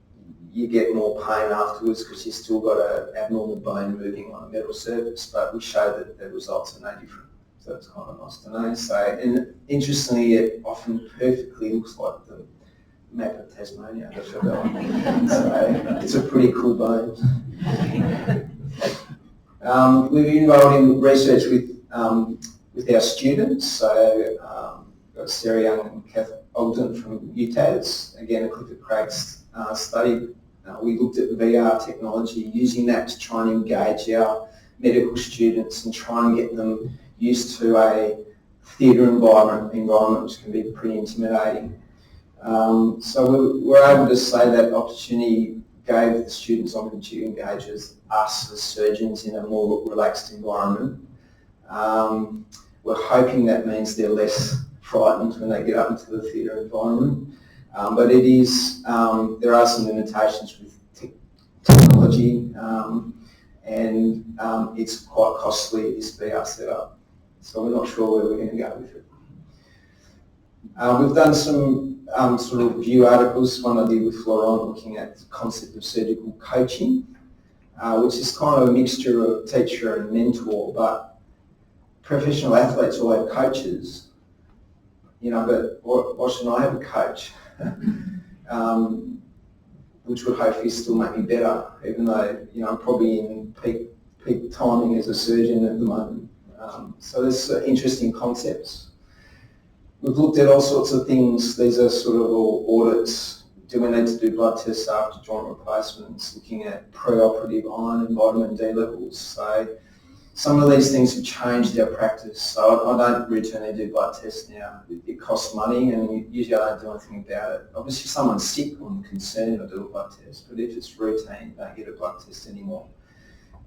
you get more pain afterwards because you've still got an abnormal bone moving on a metal surface, but we showed that the results are no different. So it's kind of nice to know. So, and interestingly, it often perfectly looks like the map of Tasmania, the fibella. So it's a pretty cool bone. We've been involved in research with our students. So got Sarah Young and Kath Ogden from UTAS, again a Clifford Craig's study. We looked at VR technology, using that to try and engage our medical students and try and get them used to a theatre environment which can be pretty intimidating. So we're able to say that opportunity gave the students opportunity to engage with us as surgeons in a more relaxed environment. We're hoping that means they're less frightened when they get up into the theatre environment. But it is, there are some limitations with technology, and it's quite costly, this VR setup. So we're not sure where we're going to go with it. We've done some sort of review articles, one I did with Florent, looking at the concept of surgical coaching, which is kind of a mixture of teacher and mentor, but professional athletes all have coaches, you know, but why shouldn't I have a coach? Which would hopefully still make me better, even though, you know, I'm probably in peak timing as a surgeon at the moment. So there's interesting concepts. We've looked at all sorts of things. These are sort of all audits. Do we need to do blood tests after joint replacements? Looking at pre-operative iron and vitamin D levels. So some of these things have changed our practice. So I don't routinely do blood tests now. It costs money, and usually I don't do anything about it. Obviously, if someone's sick or I'm concerned, I do a blood test. But if it's routine, don't get a blood test anymore.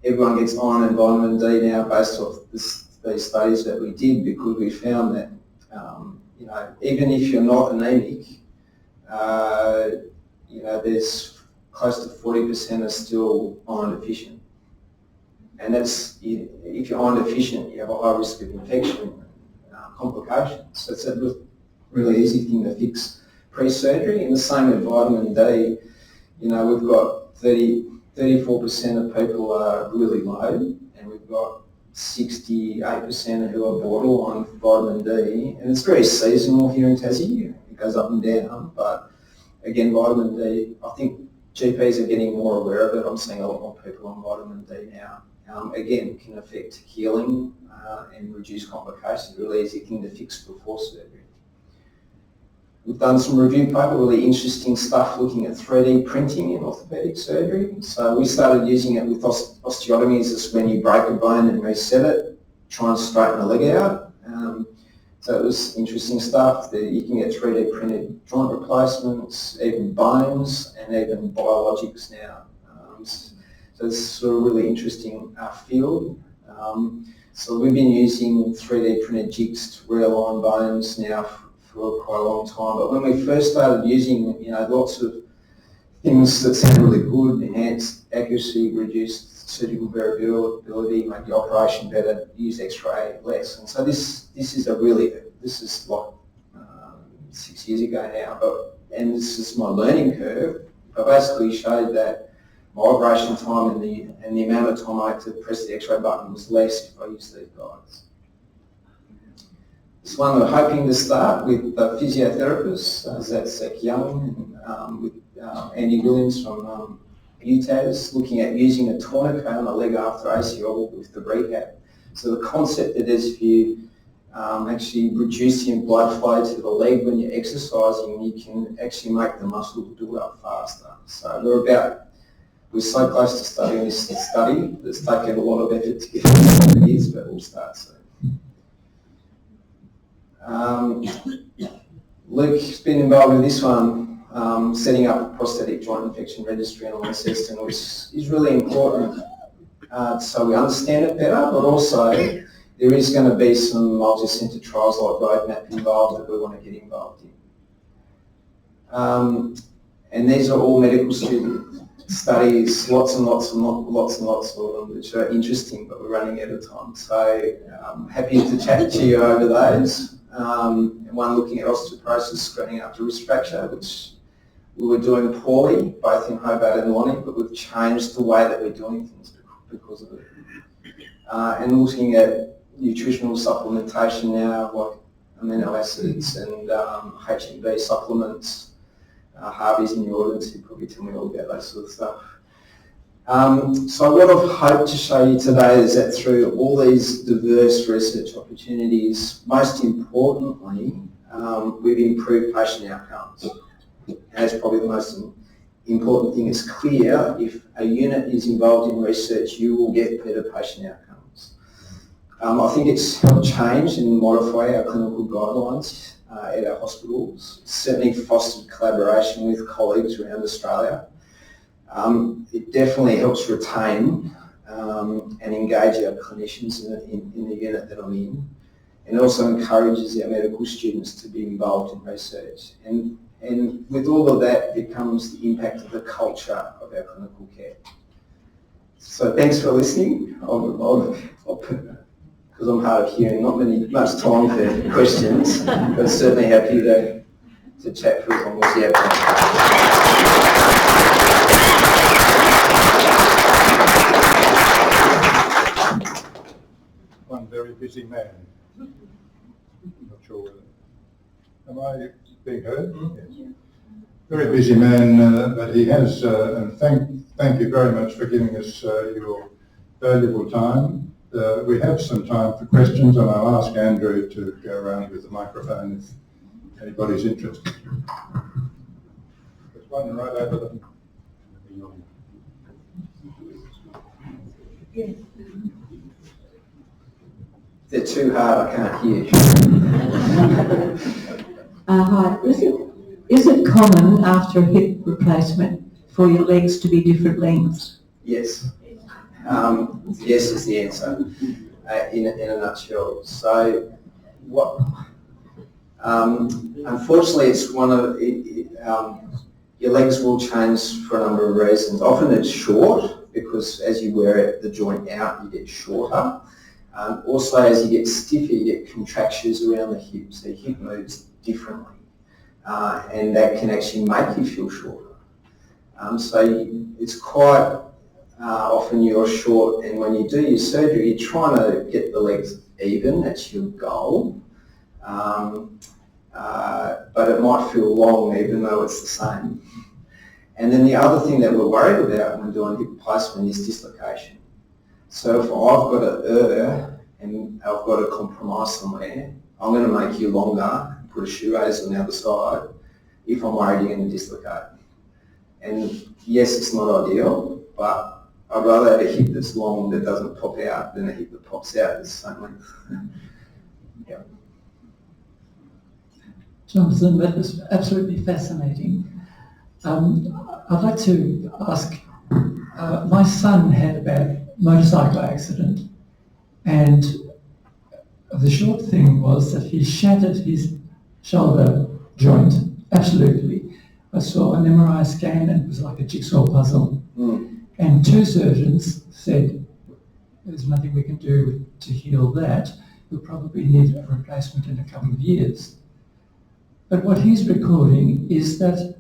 Everyone gets iron and vitamin D now based off these studies that we did, because we found that you know, even if you're not anemic, you know, there's close to 40% are still iron deficient. And that's, if you're iron deficient, you have a high risk of infection, complications. So it's a really easy thing to fix pre-surgery. And the same with vitamin D. You know, we've got 34% of people are really low, and we've got 68% who are borderline vitamin D. And it's very seasonal here in Tassie. It goes up and down. But again, vitamin D, I think GPs are getting more aware of it. I'm seeing a lot more people on vitamin D now. Again, can affect healing and reduce complications. Really easy thing to fix before surgery. We've done some review paper, really interesting stuff looking at 3D printing in orthopaedic surgery. So we started using it with osteotomies. It's when you break a bone and reset it, try and straighten a leg out. So it was interesting stuff. You can get 3D printed joint replacements, even bones, and even biologics now. So it's sort of really interesting field. So we've been using 3D printed jigs to realign bones now for quite a long time. But when we first started using, you know, lots of things that sound really good: enhanced accuracy, reduced surgical variability, make the operation better, use X-ray less. And so this is like 6 years ago now. And this is my learning curve. I basically showed that my operation time and the amount of time I had to press the X-ray button was less if I used these guides. This one we're hoping to start with physiotherapists, that's Zach Young, and with Andy Williams from UTAS, looking at using a tourniquet on the leg after ACL with the rehab. So the concept that is, if you actually reducing blood flow to the leg when you're exercising, you can actually make the muscle build up faster. So we're so close to starting this study. It's taken a lot of effort to get through the years, but we'll start soon. Luke's been involved with this one, setting up a prosthetic joint infection registry in Launceston, which is really important so we understand it better, but also there is going to be some multi-centre trials like roadmap involved that we want to get involved in. And these are all medical student studies, lots and lots of them, which are interesting, but we're running out of time. So I'm happy to chat to you over those. And one looking at osteoporosis screening after wrist fracture, which we were doing poorly, both in Hobart and Lonnie, but we've changed the way that we're doing things because of it. And looking at nutritional supplementation now, like amino acids and HEB supplements. Harvey's in the audience, he'll probably tell me all about that sort of stuff. So what I've hoped to show you today is that through all these diverse research opportunities, most importantly, we've improved patient outcomes. And that's probably the most important thing. It's clear if a unit is involved in research, you will get better patient outcomes. I think it's helped change and modify our clinical guidelines at our hospitals. It's certainly fostered collaboration with colleagues around Australia. It definitely helps retain and engage our clinicians in the unit that I'm in, and also encourages our medical students to be involved in research. And with all of that becomes the impact of the culture of our clinical care. So thanks for listening. Because I'm hard of hearing, not much time for questions, but certainly happy to chat for as long as you have time. One very busy man. I'm not sure whether... Am I being heard? Yes. Very busy man, but he has, and thank you very much for giving us your valuable time. We have some time for questions, and I'll ask Andrew to go around with the microphone if anybody's interested. There's one right over the... Yes. They're too hard, I can't hear. Hi. Is it common after a hip replacement for your legs to be different lengths? Yes. Yes is the answer in a nutshell. So what? Unfortunately, it's one of your legs will change for a number of reasons. Often it's short because as you wear the joint out, you get shorter. Also, as you get stiffer, you get contractures around the hip, so your hip moves differently, and that can actually make you feel shorter. It's quite often you're short, and when you do your surgery, you're trying to get the legs even. That's your goal, but it might feel long even though it's the same. And then the other thing that we're worried about when doing hip replacement is dislocation. So if I've got an and I've got to compromise somewhere, I'm going to make you longer, put a shoelace on the other side, if I'm worried you're going to dislocate. And yes, it's not ideal, but I'd rather have a hip that's long that doesn't pop out than a hip that pops out that's the same length. Yeah. Jonathan, that was absolutely fascinating. I'd like to ask, my son had a bad motorcycle accident, and the short thing was that he shattered his shoulder joint, absolutely. I saw an MRI scan and it was like a jigsaw puzzle. And two surgeons said, there's nothing we can do to heal that. You'll probably need a replacement in a couple of years. But what he's recording is that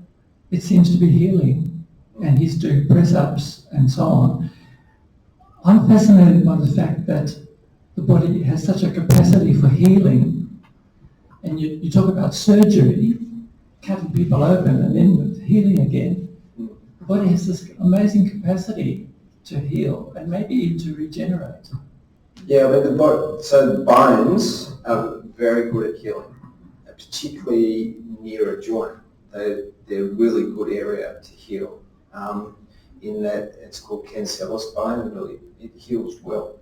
it seems to be healing, and he's doing press-ups and so on. I'm fascinated by the fact that the body has such a capacity for healing, and you talk about surgery, cutting people open and then with healing again. The body has this amazing capacity to heal and maybe even to regenerate. Yeah, but the bones are very good at healing, particularly near a joint. They're a really good area to heal. In that it's called cancellous bone, and really it heals well.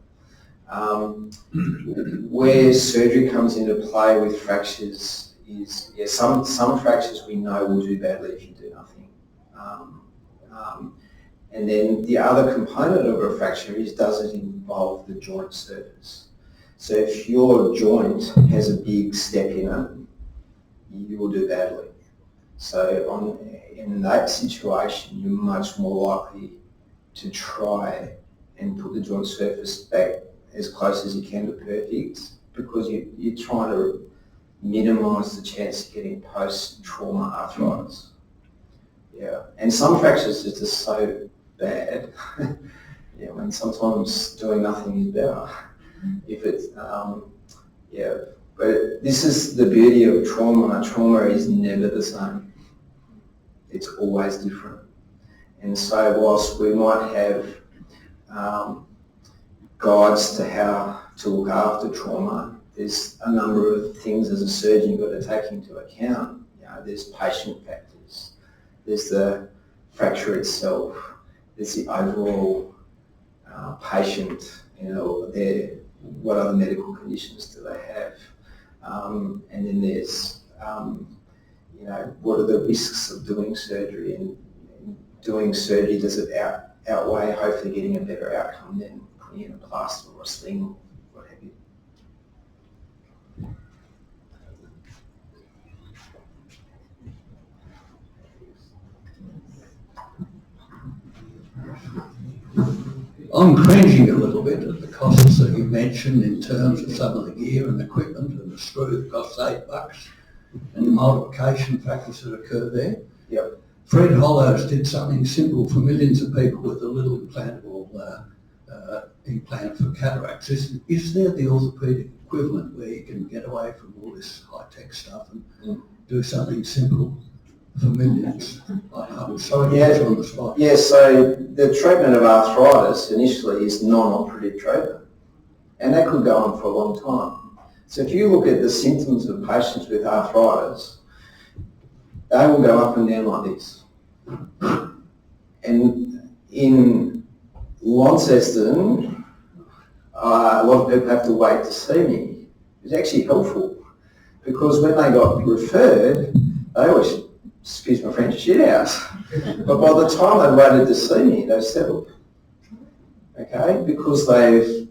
Where surgery comes into play with fractures is, some fractures we know will do badly if you do nothing. And then the other component of a fracture is, does it involve the joint surface? So if your joint has a big step in it, you will do badly. So in that situation, you're much more likely to try and put the joint surface back as close as you can to perfect, because you're trying to minimise the chance of getting post-trauma arthritis. Yeah, and some fractures are just so bad. Yeah, when sometimes doing nothing is better. If it's, yeah, but this is the beauty of trauma. Trauma is never the same. It's always different. And so whilst we might have guides to how to look after trauma, there's a number of things as a surgeon you've got to take into account. You know, there's patient factors, there's the fracture itself, there's the overall patient, you know, what other medical conditions do they have, and then there's, you know, what are the risks of doing surgery, and doing surgery, does it outweigh hopefully getting a better outcome than putting in a plaster or a sling or what have you. I'm cringing a little bit at the costs that you mentioned in terms of some of the gear and equipment, and the screw that costs $8, and the multiplication factors that occur there. Yep. Fred Hollows did something simple for millions of people with a little implantable implant for cataracts. Is there the orthopaedic equivalent where you can get away from all this high-tech stuff and do something simple for millions? I'm sorry to put you on the spot. Yeah, so the treatment of arthritis initially is non-operative treatment, and that could go on for a long time. So if you look at the symptoms of patients with arthritis, they will go up and down like this. And in Launceston, a lot of people have to wait to see me. It's actually helpful, because when they got referred, they always, excuse my French, shit out. But by the time they waited to see me, they've settled. Okay? Because they've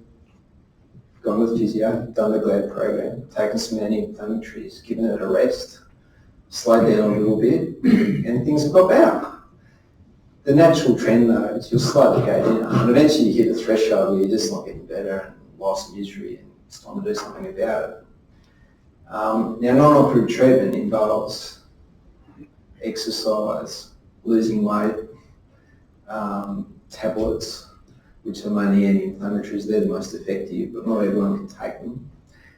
gone to the physio, done the GLAD program, taken some anti-inflammatories, given it a rest, slowed down a little bit, and things have got better. The natural trend though is you'll slowly go down, and eventually you hit a threshold where you're just not getting better, and life's misery, and it's time to do something about it. Now, non-operative treatment involves exercise, losing weight, tablets, which are mainly anti-inflammatories. They're the most effective, but not everyone can take them.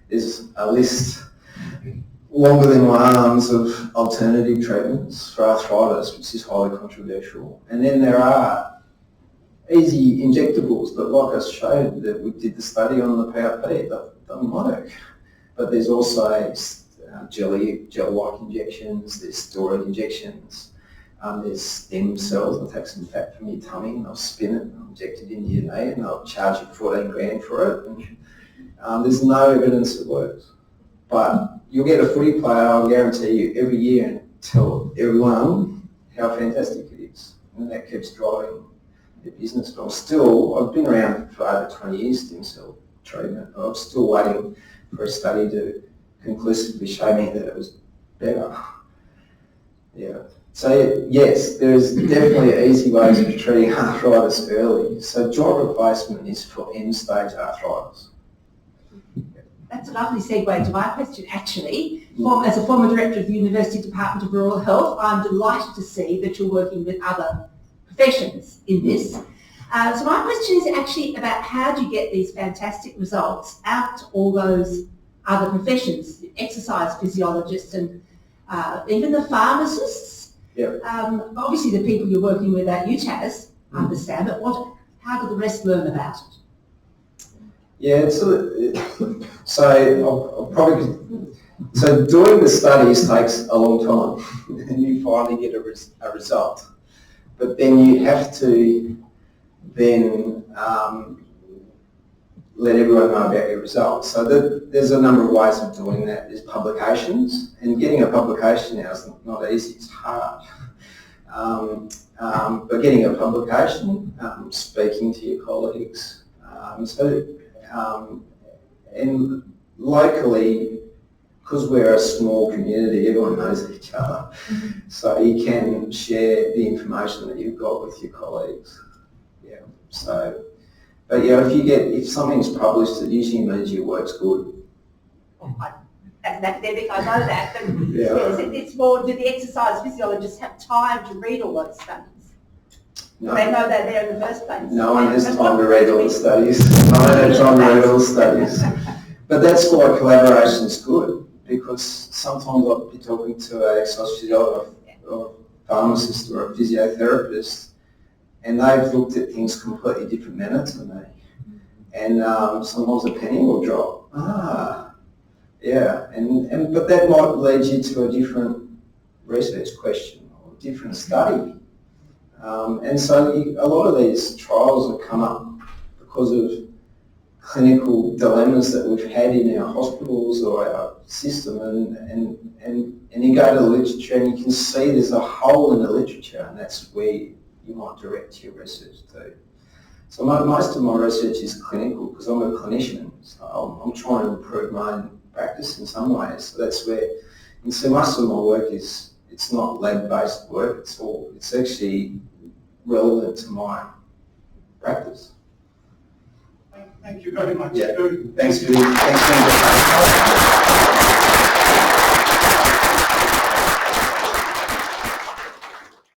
There's a list longer than my arms of alternative treatments for arthritis, which is highly controversial. And then there are easy injectables, but like I showed that we did the study on the PRP, that doesn't work. But there's also gel-like injections, there's steroid injections, there's stem cells. They'll take some fat from your tummy and they'll spin it and inject it into your knee, and they'll charge you 14 grand for it. And, there's no evidence it works. But you'll get a footy player, I'll guarantee you, every year and tell everyone how fantastic it is. And that keeps driving the business. But I've been around for over 20 years, stem cell treatment. I'm still waiting for a study to conclusively show me that it was better. Yeah. So yes, there's definitely easy ways of treating arthritis early. So joint replacement is for end-stage arthritis. That's a lovely segue to my question, actually. As a former director of the University Department of Rural Health, I'm delighted to see that you're working with other professions in this. So my question is actually about how do you get these fantastic results out to all those other professions, exercise physiologists and even the pharmacists. Yep. Obviously the people you're working with at UTAS understand, but how do the rest learn about it? Yeah, so doing the studies takes a long time, and you finally get a result. But then you have to then let everyone know about your results. So there's a number of ways of doing that. There's publications, and getting a publication now is not easy, it's hard. But getting a publication, speaking to your colleagues, and locally, because we're a small community, everyone knows each other. So you can share the information that you've got with your colleagues. Yeah. So, but yeah, if something's published, it usually means your work's good. As an academic, I know that, but Yeah. yes, it's more, do the exercise physiologists have time to read all those studies? No. They know they're there in the first place. No one has And time what to read all the studies. No one has time to read all the studies. But that's why collaboration is good, because sometimes I'll be talking to a sociologist or a pharmacist or a physiotherapist, and they've looked at things completely different minutes than me. And sometimes a penny will drop. Yeah, but that might lead you to a different research question or a different study. And so a lot of these trials have come up because of clinical dilemmas that we've had in our hospitals or our system, and you go to the literature and you can see there's a hole in the literature, and that's where you might direct your research to. So most of my research is clinical because I'm a clinician, so I'm trying to improve my own practice in some ways. So that's where you can see most of my work it's not lab-based work. It's actually relevant to my practice. Thank you very much. Yeah. Thanks for